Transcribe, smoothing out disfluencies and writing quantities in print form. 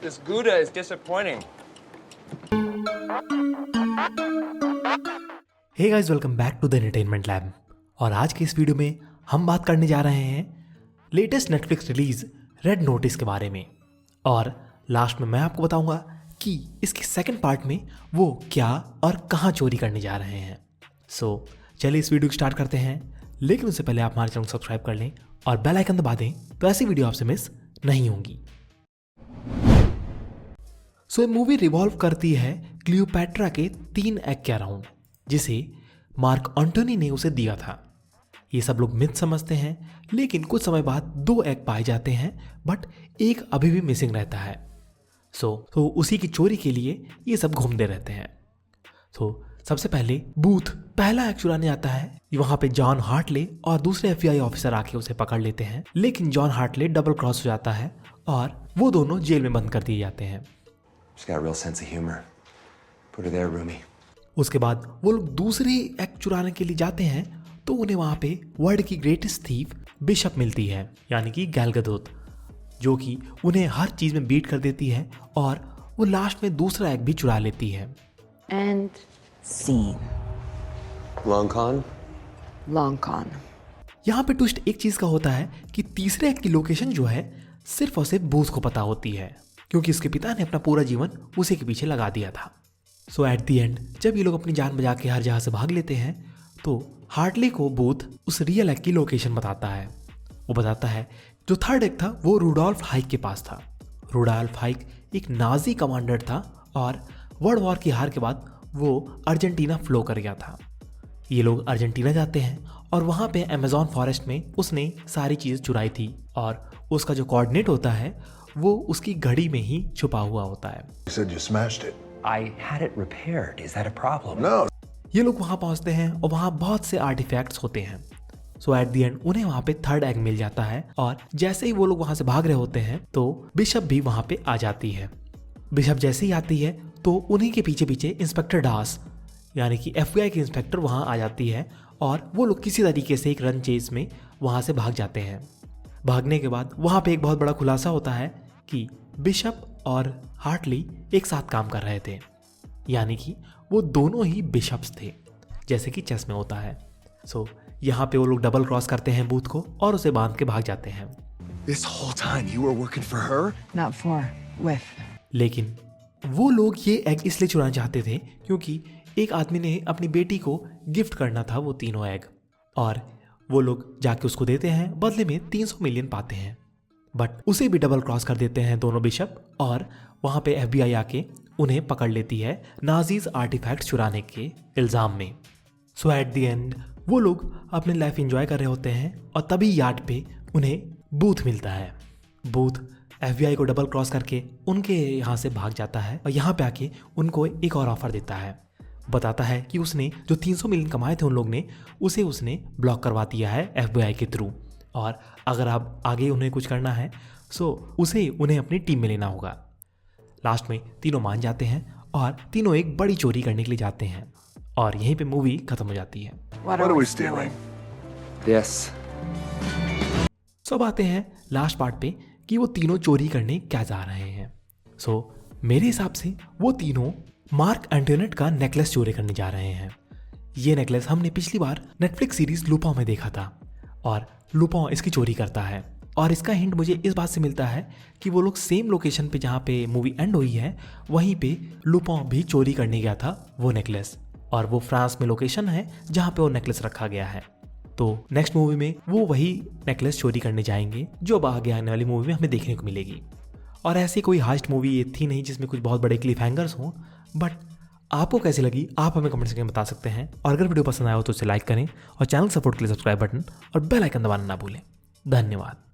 This Gouda is disappointing. Hey guys, welcome back to the entertainment lab. और आज के इस वीडियो में हम बात करने जा रहे हैं latest Netflix release red notice के बारे में। और लास्ट में मैं आपको बताऊंगा कि इसके सेकंड पार्ट में वो क्या और कहां चोरी करने जा रहे हैं। सो चलिए इस वीडियो को स्टार्ट करते हैं, लेकिन उससे पहले आप हमारे चैनल को सब्सक्राइब कर लें और बेल आइकन दबा दें तो ऐसी वीडियो आपसे मिस नहीं होंगी। सो ये मूवी रिवॉल्व करती है क्लियोपैट्रा के 3 एग के अराउंड, जिसे मार्क एंटोनी ने उसे दिया था। ये सब लोग मिथ समझते हैं, लेकिन कुछ समय बाद 2 एग पाए जाते हैं, बट एक अभी भी मिसिंग रहता है। तो उसी की चोरी के लिए ये सब घूमते रहते हैं। तो सबसे पहले बूथ पहला एग चुराने आता है। वहां पे जॉन हार्टले और दूसरे FBI ऑफिसर आके उसे पकड़ लेते हैं, लेकिन जॉन हार्टले डबल क्रॉस हो जाता है और वो दोनों जेल में बंद कर दिए जाते हैं। She's got a real sense of humor. Put her there, Rumi. उसके बाद वो लोग दूसरे एग चुराने के लिए जाते हैं, तो उन्हें वहां पे वर्ल्ड की ग्रेटेस्ट थीफ बिशप मिलती है, यानी कि गैल गदोत, जो कि उन्हें हर चीज में बीट कर देती है और वो लास्ट में दूसरा एग भी चुरा लेती है। And scene. Long con? Long con. यहाँ पे ट्विस्ट एक चीज का होता है कि तीसरे एग की लोकेशन जो है सिर्फ और सिर्फ बूथ को पता होती है, क्योंकि उसके पिता ने अपना पूरा जीवन उसी के पीछे लगा दिया था। सो एट द एंड जब ये लोग अपनी जान बचा के हर जगह से भाग लेते हैं, तो हार्टले को बूथ उस रियल एग की लोकेशन बताता है। वो बताता है जो थर्ड एग था वो रुडोल्फ हाइक के पास था। रुडोल्फ हाइक एक नाजी कमांडर था और वर्ल्ड वॉर की हार के बाद वो अर्जेंटीना फ्लो कर गया था। ये लोग अर्जेंटीना जाते हैं और वहाँ पे अमेजॉन फॉरेस्ट में उसने सारी चीज़ चुराई थी और उसका जो कोऑर्डिनेट होता है वो उसकी घड़ी में ही छुपा हुआ होता है। You said you smashed it. I had it repaired. Is that a problem? No. ये लोग वहाँ पहुँचते हैं और वहाँ बहुत से आर्टिफैक्ट्स होते हैं। सो एट द एंड उन्हें वहाँ पे थर्ड एग मिल जाता है और जैसे ही वो लोग वहाँ से भाग रहे होते हैं तो बिशप भी वहाँ पे आ जाती है। बिशप जैसे ही आती है तो उन्हीं के पीछे पीछे इंस्पेक्टर डास, यानी कि FBI की इंस्पेक्टर वहाँ आ जाती है और वो लोग किसी तरीके से एक रन चेस में वहाँ से भाग जाते हैं। भागने के बाद वहाँ पे एक बहुत बड़ा खुलासा होता है कि बिशप और हार्टली एक साथ काम कर रहे थे, यानी कि वो दोनों ही बिशप्स थे, जैसे कि चेस में होता है। सो यहाँ पे वो लोग डबल क्रॉस करते हैं बूथ को और उसे बांध के भाग जाते हैं। This whole time you were working for her? Not for. With. लेकिन वो लोग ये एग इसलिए चुराना चाहते थे क्योंकि एक आदमी ने अपनी बेटी को गिफ्ट करना था वो तीनों एग, और वो लोग जाके उसको देते हैं, बदले में 300 मिलियन पाते हैं। बट उसे भी डबल क्रॉस कर देते हैं दोनों बिशप और वहाँ पे FBI आके उन्हें पकड़ लेती है नाजीज आर्टिफैक्ट चुराने के इल्ज़ाम में। सो एट द एंड वो लोग अपनी लाइफ एंजॉय कर रहे होते हैं और तभी यार्ड पे उन्हें बूथ मिलता है। बूथ FBI को डबल क्रॉस करके उनके यहाँ से भाग जाता है और यहाँ पे आके उनको एक और ऑफर देता है। बताता है कि उसने जो 300 मिलियन कमाए थे उन लोग ने, उसे उसने ब्लॉक करवा दिया है FBI के थ्रू, और अगर आप आगे उन्हें कुछ करना है सो उसे उन्हें अपनी टीम में लेना होगा। लास्ट में तीनों मान जाते हैं और तीनों एक बड़ी चोरी करने के लिए जाते हैं और यहीं पे मूवी खत्म हो जाती है। What are we stealing? This. सो आते हैं लास्ट पार्ट पे कि वो तीनों चोरी करने क्या जा रहे हैं। सो मेरे हिसाब से वो तीनों मार्क एंटोनेट का नेकलेस चोरी करने जा रहे हैं। ये नेकलेस हमने पिछली बार नेटफ्लिक्स सीरीज लुपॉ में देखा था और लुपॉ इसकी चोरी करता है, और इसका हिंट मुझे इस बात से मिलता है कि वो लोग सेम लोकेशन पे जहाँ पे मूवी एंड हुई है वहीं पे लुपॉ भी चोरी करने गया था वो नेकलेस, और वो फ्रांस में लोकेशन है जहाँ पे वो नेकलेस रखा गया है। तो नेक्स्ट मूवी में वो वही नेकलेस चोरी करने जाएंगे जो अब आगे आने वाली मूवी में हमें देखने को मिलेगी। और ऐसी कोई हास्ट मूवी ये थी नहीं जिसमें कुछ बहुत बड़े क्लिफ हैंगर्स हों, बट आपको कैसी लगी आप हमें कमेंट सेक्शन में बता सकते हैं। और अगर वीडियो पसंद आया हो तो उसे लाइक करें और चैनल सपोर्ट के लिए सब्सक्राइब बटन और बेल आइकन दबाना ना भूलें। धन्यवाद।